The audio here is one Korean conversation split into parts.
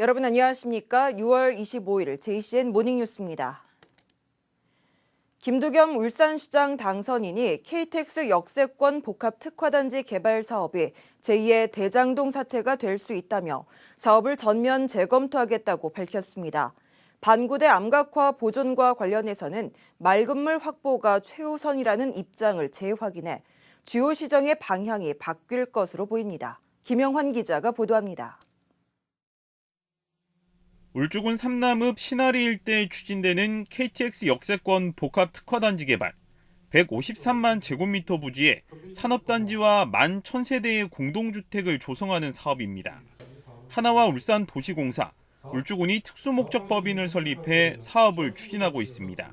여러분 안녕하십니까? 6월 25일 JCN 모닝뉴스입니다. 김두겸 울산시장 당선인이 KTX 역세권 복합특화단지 개발 사업이 제2의 대장동 사태가 될 수 있다며 사업을 전면 재검토하겠다고 밝혔습니다. 반구대 암각화 보존과 관련해서는 맑은 물 확보가 최우선이라는 입장을 재확인해 주요 시정의 방향이 바뀔 것으로 보입니다. 김영환 기자가 보도합니다. 울주군 삼남읍 신아리 일대에 추진되는 KTX 역세권 복합특화단지 개발, 153만 제곱미터 부지에 산업단지와 11,000세대의 공동주택을 조성하는 사업입니다. 하나와 울산도시공사, 울주군이 특수목적법인을 설립해 사업을 추진하고 있습니다.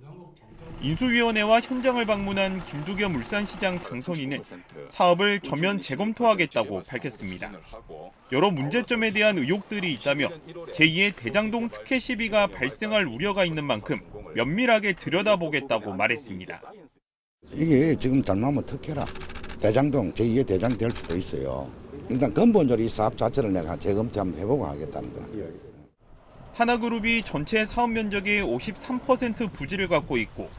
인수위원회와 현장을 방문한 김두겸 울산시장 당선인은 사업을 전면 재검토하겠다고 밝혔습니다. 여러 문제점에 대한 의혹들이 있다며 제2의 대장동 특혜 시비가 발생할 우려가 있는 만큼 면밀하게 들여다보겠다고 말했습니다. 이게 지금 잘못하면 특혜라. 대장동, 제2의 대장 될 수도 있어요. 일단 근본적으로 이 사업 자체를 내가 재검토 한번 해보고 하겠다는 거야. 하나그룹이 전체 사업 면적의 53% 부지를 갖고 있고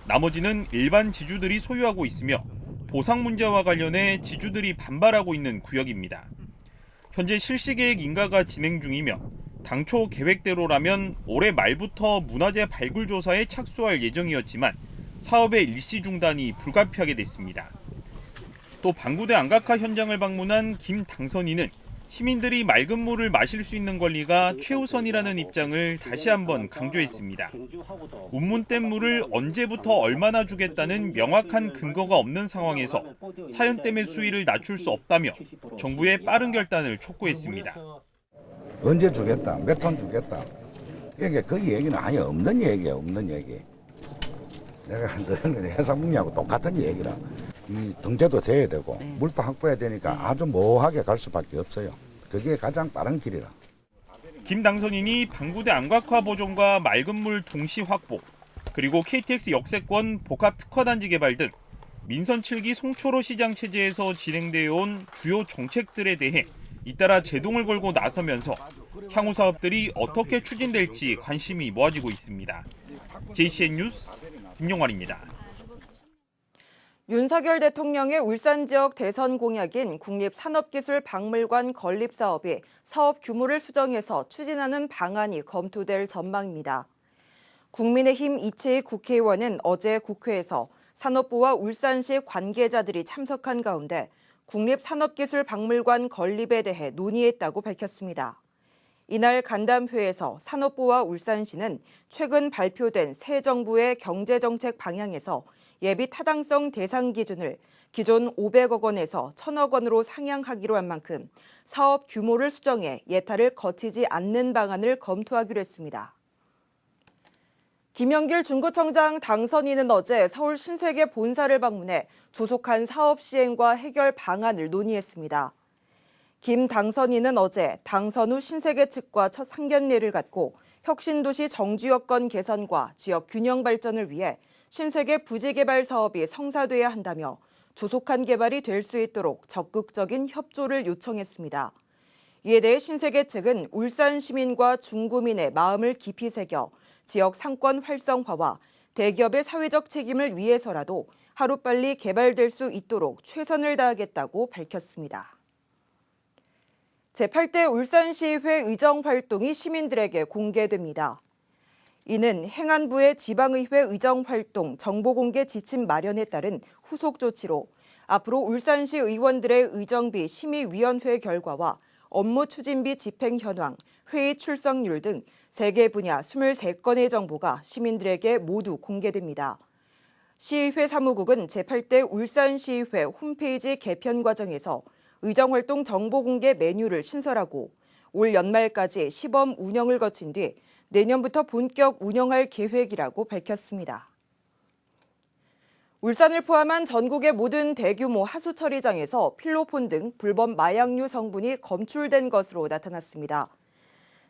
나머지는 일반 지주들이 소유하고 있으며 보상 문제와 관련해 지주들이 반발하고 있는 구역입니다. 현재 실시계획 인가가 진행 중이며 당초 계획대로라면 올해 말부터 문화재 발굴 조사에 착수할 예정이었지만 사업의 일시 중단이 불가피하게 됐습니다. 또 반구대 안각화 현장을 방문한 김 당선인은 시민들이 맑은 물을 마실 수 있는 권리가 최우선이라는 입장을 다시 한번 강조했습니다. 운문댐 물을 언제부터 얼마나 주겠다는 명확한 근거가 없는 상황에서 사연댐의 수위를 낮출 수 없다며 정부의 빠른 결단을 촉구했습니다. 언제 주겠다, 몇 톤 주겠다. 그러니까 그 얘기는 아예 없는 얘기야, 없는 얘기. 내가 해상문리하고 똑같은 얘기라. 이 등재도 돼야 되고 물도 확보해야 되니까 아주 모호하게 갈 수밖에 없어요. 그게 가장 빠른 길이라. 김 당선인이 반구대 암각화 보존과 맑은 물 동시 확보, 그리고 KTX 역세권 복합특화단지 개발 등 민선 7기 송초로 시장 체제에서 진행되어 온 주요 정책들에 대해 잇따라 제동을 걸고 나서면서 향후 사업들이 어떻게 추진될지 관심이 모아지고 있습니다. JCN 뉴스 김용환입니다. 윤석열 대통령의 울산 지역 대선 공약인 국립산업기술박물관 건립 사업이 사업 규모를 수정해서 추진하는 방안이 검토될 전망입니다. 국민의힘 이채희 국회의원은 어제 국회에서 산업부와 울산시 관계자들이 참석한 가운데 국립산업기술박물관 건립에 대해 논의했다고 밝혔습니다. 이날 간담회에서 산업부와 울산시는 최근 발표된 새 정부의 경제정책 방향에서 예비 타당성 대상 기준을 기존 500억 원에서 1,000억 원으로 상향하기로 한 만큼 사업 규모를 수정해 예타를 거치지 않는 방안을 검토하기로 했습니다. 김영길 중구청장 당선인은 어제 서울 신세계 본사를 방문해 조속한 사업 시행과 해결 방안을 논의했습니다. 김 당선인은 어제 당선 후 신세계 측과 첫 상견례를 갖고 혁신도시 정주 여건 개선과 지역 균형 발전을 위해 신세계 부지 개발 사업이 성사돼야 한다며 조속한 개발이 될 수 있도록 적극적인 협조를 요청했습니다. 이에 대해 신세계 측은 울산 시민과 중구민의 마음을 깊이 새겨 지역 상권 활성화와 대기업의 사회적 책임을 위해서라도 하루빨리 개발될 수 있도록 최선을 다하겠다고 밝혔습니다. 제8대 울산시의회 의정 활동이 시민들에게 공개됩니다. 이는 행안부의 지방의회 의정활동 정보공개 지침 마련에 따른 후속 조치로 앞으로 울산시 의원들의 의정비 심의위원회 결과와 업무 추진비 집행 현황, 회의 출석률 등 3개 분야 23건의 정보가 시민들에게 모두 공개됩니다. 시의회 사무국은 제8대 울산시의회 홈페이지 개편 과정에서 의정활동 정보공개 메뉴를 신설하고 올 연말까지 시범 운영을 거친 뒤 내년부터 본격 운영할 계획이라고 밝혔습니다. 울산을 포함한 전국의 모든 대규모 하수 처리장에서 필로폰 등 불법 마약류 성분이 검출된 것으로 나타났습니다.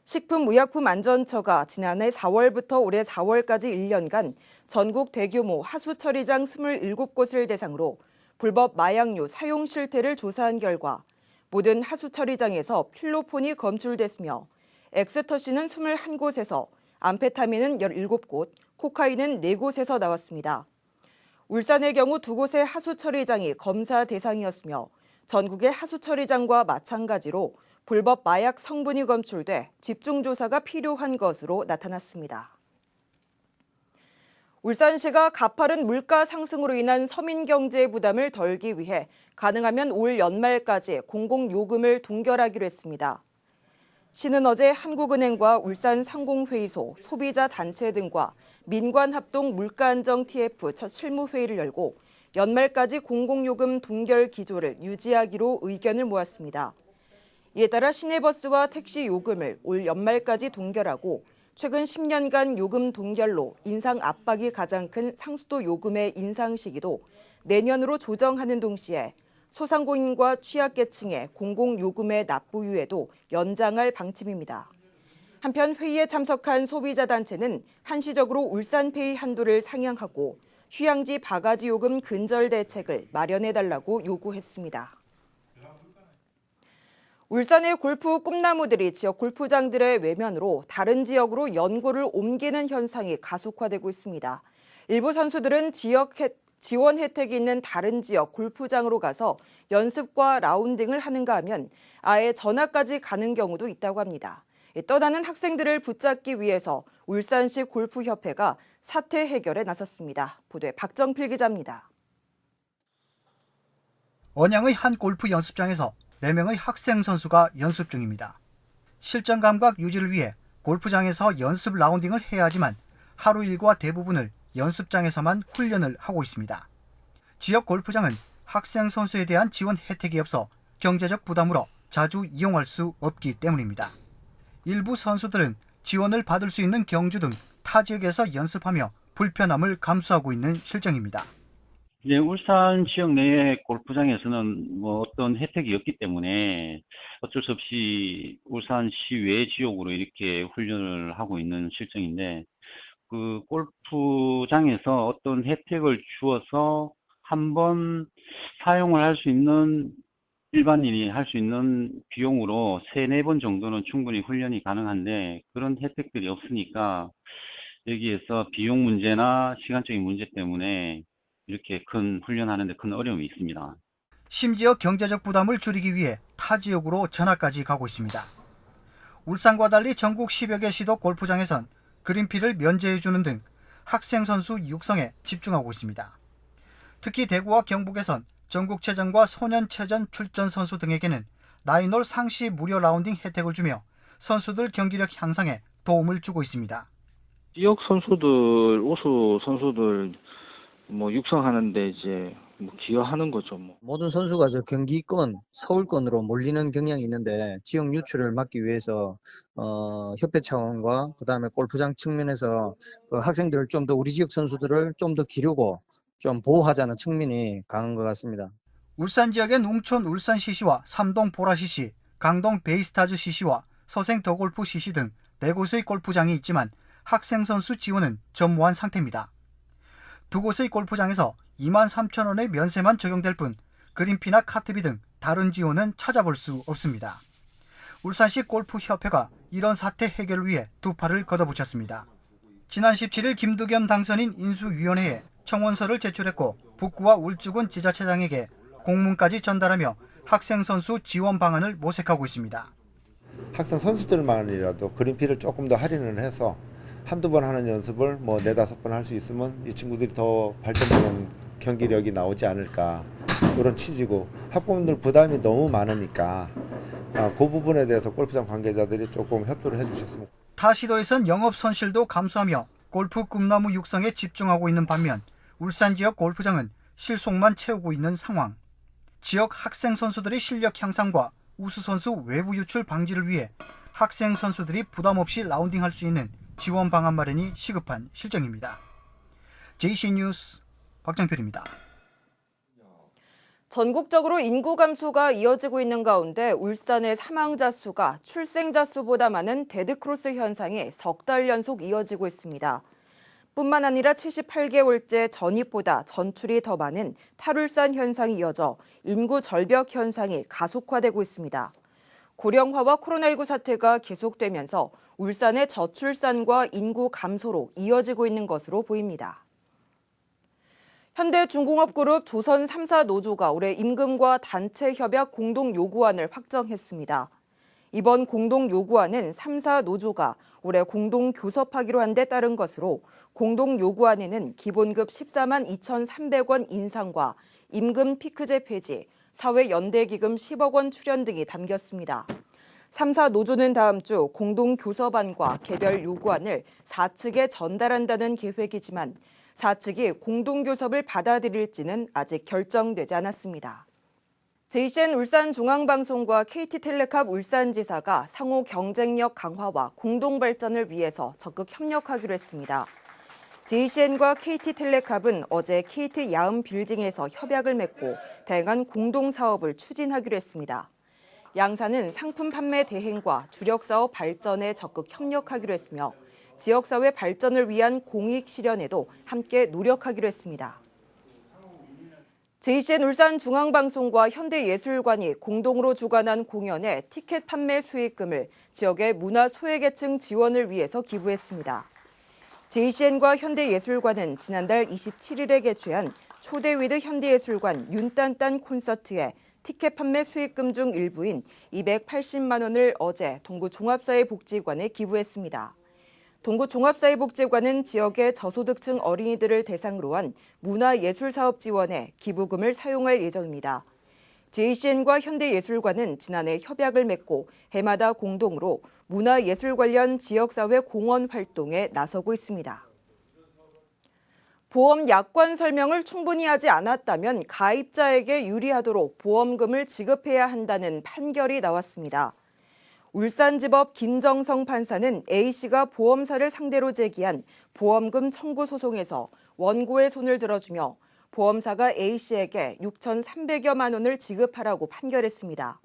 식품의약품안전처가 지난해 4월부터 올해 4월까지 1년간 전국 대규모 하수 처리장 27곳을 대상으로 불법 마약류 사용 실태를 조사한 결과 모든 하수 처리장에서 필로폰이 검출됐으며 엑스터시는 21곳에서, 암페타민은 17곳, 코카인은 4곳에서 나왔습니다. 울산의 경우 2곳의 하수처리장이 검사 대상이었으며 전국의 하수처리장과 마찬가지로 불법 마약 성분이 검출돼 집중조사가 필요한 것으로 나타났습니다. 울산시가 가파른 물가 상승으로 인한 서민 경제의 부담을 덜기 위해 가능하면 올 연말까지 공공요금을 동결하기로 했습니다. 시는 어제 한국은행과 울산상공회의소, 소비자단체 등과 민관합동 물가안정 TF 첫 실무회의를 열고 연말까지 공공요금 동결 기조를 유지하기로 의견을 모았습니다. 이에 따라 시내버스와 택시 요금을 올 연말까지 동결하고 최근 10년간 요금 동결로 인상 압박이 가장 큰 상수도 요금의 인상 시기도 내년으로 조정하는 동시에 소상공인과 취약계층의 공공요금의 납부유예도 연장할 방침입니다. 한편 회의에 참석한 소비자단체는 한시적으로 울산페이 한도를 상향하고 휴양지 바가지 요금 근절 대책을 마련해달라고 요구했습니다. 울산의 골프 꿈나무들이 지역 골프장들의 외면으로 다른 지역으로 연고를 옮기는 현상이 가속화되고 있습니다. 일부 선수들은 지원 혜택이 있는 다른 지역 골프장으로 가서 연습과 라운딩을 하는가 하면 아예 전학까지 가는 경우도 있다고 합니다. 떠나는 학생들을 붙잡기 위해서 울산시 골프협회가 사태 해결에 나섰습니다. 보도에 박정필 기자입니다. 언양의 한 골프 연습장에서 4명의 학생 선수가 연습 중입니다. 실전 감각 유지를 위해 골프장에서 연습 라운딩을 해야 하지만 하루 일과 대부분을 연습장에서만 훈련을 하고 있습니다. 지역 골프장은 학생 선수에 대한 지원 혜택이 없어 경제적 부담으로 자주 이용할 수 없기 때문입니다. 일부 선수들은 지원을 받을 수 있는 경주 등 타 지역에서 연습하며 불편함을 감수하고 있는 실정입니다. 이제 울산 지역 내의 골프장에서는 어떤 혜택이 없기 때문에 어쩔 수 없이 울산시 외 지역으로 이렇게 훈련을 하고 있는 실정인데, 그 골프장에서 어떤 혜택을 주어서 한번 사용을 할 수 있는, 일반인이 할 수 있는 비용으로 3-4번 정도는 충분히 훈련이 가능한데 그런 혜택들이 없으니까 여기에서 비용 문제나 시간적인 문제 때문에 이렇게 큰 훈련하는데 큰 어려움이 있습니다. 심지어 경제적 부담을 줄이기 위해 타 지역으로 전학까지 가고 있습니다. 울산과 달리 전국 10여 개 시도 골프장에선 그린피를 면제해주는 등 학생 선수 육성에 집중하고 있습니다. 특히 대구와 경북에선 전국체전과 소년체전 출전 선수 등에게는 나인홀 상시 무료 라운딩 혜택을 주며 선수들 경기력 향상에 도움을 주고 있습니다. 지역 선수들, 우수 선수들 육성하는데 이제 기여하는 거죠. 모든 선수가 저 경기권, 서울권으로 몰리는 경향이 있는데 지역 유출을 막기 위해서 협회 차원과 그다음에 골프장 측면에서 그 학생들을 좀 더 우리 지역 선수들을 좀 더 기르고 좀 보호하자는 측면이 강한 것 같습니다. 울산 지역엔 웅촌 울산 CC와 삼동 보라 CC, 강동 베이스타즈 CC와 서생 더골프 CC 등 4곳의 골프장이 있지만 학생 선수 지원은 전무한 상태입니다. 2곳의 골프장에서 23,000원의 면세만 적용될 뿐 그린피나 카트비 등 다른 지원은 찾아볼 수 없습니다. 울산시 골프협회가 이런 사태 해결을 위해 두 팔을 걷어붙였습니다. 지난 17일 김두겸 당선인 인수위원회에 청원서를 제출했고 북구와 울주군 지자체장에게 공문까지 전달하며 학생 선수 지원 방안을 모색하고 있습니다. 학생 선수들만이라도 그린피를 조금 더 할인을 해서 한두 번 하는 연습을 4-5번 할 수 있으면 이 친구들이 더 발전되는 경기력이 나오지 않을까, 이런 취지고, 학부모들 부담이 너무 많으니까 그 부분에 대해서 골프장 관계자들이 조금 협조를 해주셨으면. 타 시도에선 영업 손실도 감수하며 골프 꿈나무 육성에 집중하고 있는 반면 울산 지역 골프장은 실속만 채우고 있는 상황. 지역 학생 선수들의 실력 향상과 우수 선수 외부 유출 방지를 위해 학생 선수들이 부담 없이 라운딩할 수 있는 지원 방안 마련이 시급한 실정입니다. JC 뉴스 박정필입니다. 전국적으로 인구 감소가 이어지고 있는 가운데 울산의 사망자 수가 출생자 수보다 많은 데드크로스 현상이 석 달 연속 이어지고 있습니다. 뿐만 아니라 78개월째 전입보다 전출이 더 많은 탈울산 현상이 이어져 인구 절벽 현상이 가속화되고 있습니다. 고령화와 코로나19 사태가 계속되면서 울산의 저출산과 인구 감소로 이어지고 있는 것으로 보입니다. 현대중공업그룹 조선 3사 노조가 올해 임금과 단체 협약 공동 요구안을 확정했습니다. 이번 공동 요구안은 3사 노조가 올해 공동 교섭하기로 한 데 따른 것으로 공동 요구안에는 기본급 14만 2,300원 인상과 임금 피크제 폐지, 사회연대기금 10억 원 출연 등이 담겼습니다. 3사 노조는 다음 주 공동 교섭안과 개별 요구안을 4측에 전달한다는 계획이지만 4측이 공동 교섭을 받아들일지는 아직 결정되지 않았습니다. JCN 울산중앙방송과 KT텔레캅 울산지사가 상호 경쟁력 강화와 공동 발전을 위해서 적극 협력하기로 했습니다. JCN과 KT텔레캅은 어제 KT 야음 빌딩에서 협약을 맺고 다양한 공동 사업을 추진하기로 했습니다. 양사는 상품 판매 대행과 주력 사업 발전에 적극 협력하기로 했으며 지역사회 발전을 위한 공익 실현에도 함께 노력하기로 했습니다. JCN 울산중앙방송과 현대예술관이 공동으로 주관한 공연의 티켓 판매 수익금을 지역의 문화 소외계층 지원을 위해서 기부했습니다. JCN과 현대예술관은 지난달 27일에 개최한 초대위드 현대예술관 윤딴딴 콘서트에 티켓 판매 수익금 중 일부인 280만 원을 어제 동구 종합사회복지관에 기부했습니다. 동구 종합사회복지관은 지역의 저소득층 어린이들을 대상으로 한 문화예술사업 지원에 기부금을 사용할 예정입니다. JCN과 현대예술관은 지난해 협약을 맺고 해마다 공동으로 문화예술 관련 지역사회 공헌 활동에 나서고 있습니다. 보험 약관 설명을 충분히 하지 않았다면 가입자에게 유리하도록 보험금을 지급해야 한다는 판결이 나왔습니다. 울산지법 김정성 판사는 A씨가 보험사를 상대로 제기한 보험금 청구 소송에서 원고의 손을 들어주며 보험사가 A씨에게 6,300여만 원을 지급하라고 판결했습니다.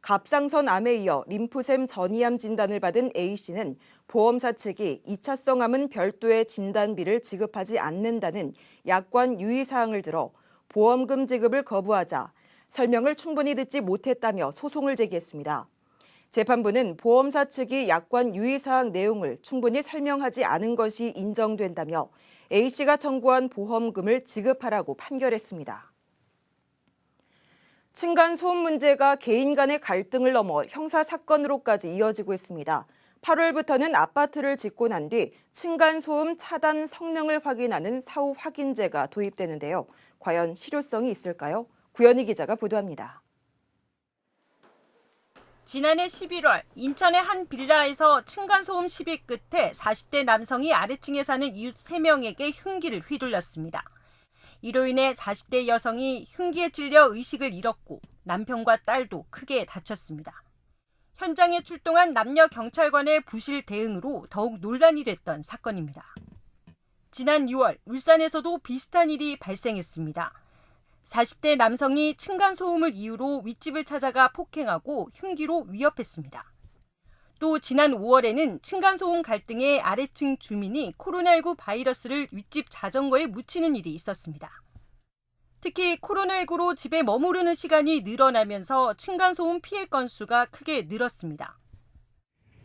갑상선 암에 이어 림프샘 전이암 진단을 받은 A씨는 보험사 측이 2차성 암은 별도의 진단비를 지급하지 않는다는 약관 유의사항을 들어 보험금 지급을 거부하자 설명을 충분히 듣지 못했다며 소송을 제기했습니다. 재판부는 보험사 측이 약관 유의사항 내용을 충분히 설명하지 않은 것이 인정된다며 A씨가 청구한 보험금을 지급하라고 판결했습니다. 층간소음 문제가 개인 간의 갈등을 넘어 형사사건으로까지 이어지고 있습니다. 8월부터는 아파트를 짓고 난 뒤 층간소음 차단 성능을 확인하는 사후 확인제가 도입되는데요. 과연 실효성이 있을까요? 구현희 기자가 보도합니다. 지난해 11월 인천의 한 빌라에서 층간소음 시비 끝에 40대 남성이 아래층에 사는 이웃 3명에게 흉기를 휘둘렀습니다. 이로 인해 40대 여성이 흉기에 찔려 의식을 잃었고 남편과 딸도 크게 다쳤습니다. 현장에 출동한 남녀 경찰관의 부실 대응으로 더욱 논란이 됐던 사건입니다. 지난 6월 울산에서도 비슷한 일이 발생했습니다. 40대 남성이 층간소음을 이유로 윗집을 찾아가 폭행하고 흉기로 위협했습니다. 또 지난 5월에는 층간소음 갈등에 아래층 주민이 코로나19 바이러스를 윗집 자전거에 묻히는 일이 있었습니다. 특히 코로나19로 집에 머무르는 시간이 늘어나면서 층간소음 피해 건수가 크게 늘었습니다.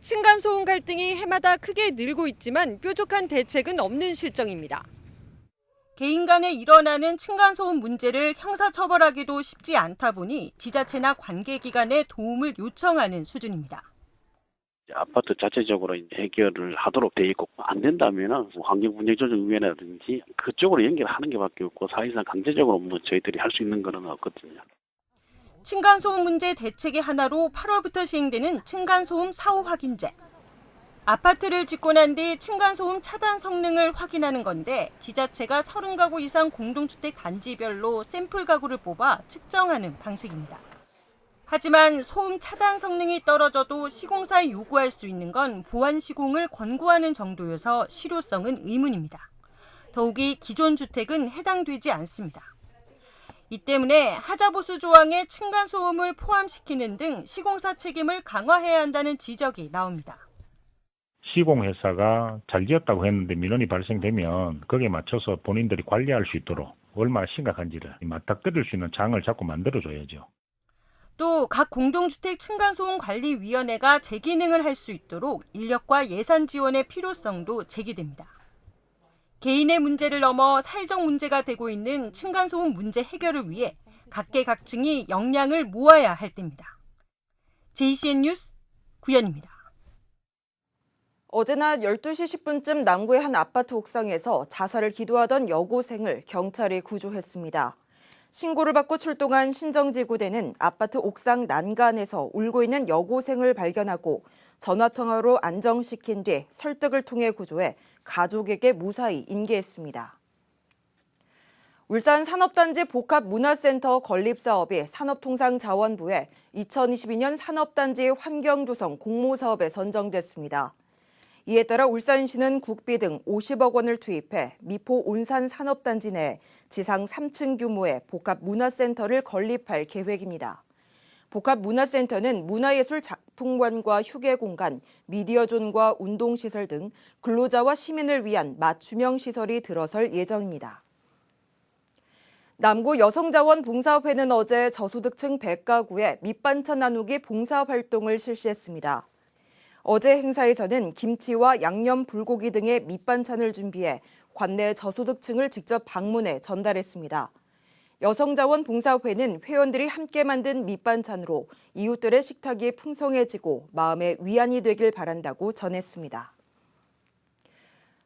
층간소음 갈등이 해마다 크게 늘고 있지만 뾰족한 대책은 없는 실정입니다. 개인 간에 일어나는 층간소음 문제를 형사처벌하기도 쉽지 않다 보니 지자체나 관계기관의 도움을 요청하는 수준입니다. 아파트 자체적으로 해결을 하도록 돼 있고 안 된다면 환경분쟁조정위원회라든지 그쪽으로 연결하는 게밖에 없고 사실상 강제적으로 저희들이 할 수 있는 건 없거든요. 층간소음 문제 대책의 하나로 8월부터 시행되는 층간소음 사후 확인제. 아파트를 짓고 난 뒤 층간소음 차단 성능을 확인하는 건데 지자체가 30가구 이상 공동주택 단지별로 샘플 가구를 뽑아 측정하는 방식입니다. 하지만 소음 차단 성능이 떨어져도 시공사에 요구할 수 있는 건 보완 시공을 권고하는 정도여서 실효성은 의문입니다. 더욱이 기존 주택은 해당되지 않습니다. 이 때문에 하자보수 조항에 층간소음을 포함시키는 등 시공사 책임을 강화해야 한다는 지적이 나옵니다. 시공회사가 잘 지었다고 했는데 민원이 발생되면 거기에 맞춰서 본인들이 관리할 수 있도록 얼마나 심각한지를 맞닥뜨릴 수 있는 장을 자꾸 만들어줘야죠. 또 각 공동주택 층간소음관리위원회가 재기능을 할 수 있도록 인력과 예산 지원의 필요성도 제기됩니다. 개인의 문제를 넘어 사회적 문제가 되고 있는 층간소음 문제 해결을 위해 각계각층이 역량을 모아야 할 때입니다. JCN 뉴스 구연입니다. 어제 낮 12시 10분쯤 남구의 한 아파트 옥상에서 자살을 기도하던 여고생을 경찰이 구조했습니다. 신고를 받고 출동한 신정지구대는 아파트 옥상 난간에서 울고 있는 여고생을 발견하고 전화통화로 안정시킨 뒤 설득을 통해 구조해 가족에게 무사히 인계했습니다. 울산 산업단지 복합문화센터 건립사업이 산업통상자원부에 2022년 산업단지 환경조성 공모사업에 선정됐습니다. 이에 따라 울산시는 국비 등 50억 원을 투입해 미포 온산 산업단지 내 지상 3층 규모의 복합문화센터를 건립할 계획입니다. 복합문화센터는 문화예술 작품관과 휴게공간, 미디어존과 운동시설 등 근로자와 시민을 위한 맞춤형 시설이 들어설 예정입니다. 남구 여성자원봉사회는 어제 저소득층 100가구에 밑반찬 나누기 봉사활동을 실시했습니다. 어제 행사에서는 김치와 양념 불고기 등의 밑반찬을 준비해 관내 저소득층을 직접 방문해 전달했습니다. 여성자원봉사회는 회원들이 함께 만든 밑반찬으로 이웃들의 식탁이 풍성해지고 마음의 위안이 되길 바란다고 전했습니다.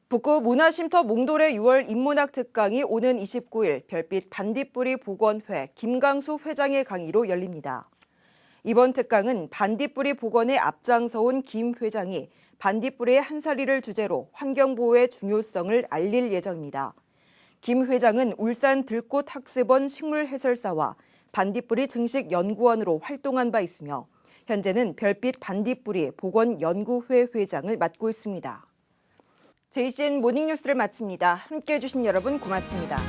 북구 문화쉼터 몽돌의 6월 인문학 특강이 오는 29일 별빛 반딧불이 복원회 김강수 회장의 강의로 열립니다. 이번 특강은 반딧불이 복원에 앞장서온 김 회장이 반딧불이의 한살이를 주제로 환경보호의 중요성을 알릴 예정입니다. 김 회장은 울산 들꽃학습원 식물해설사와 반딧불이 증식 연구원으로 활동한 바 있으며 현재는 별빛 반딧불이 복원연구회 회장을 맡고 있습니다. JCN 모닝뉴스를 마칩니다. 함께해 주신 여러분 고맙습니다.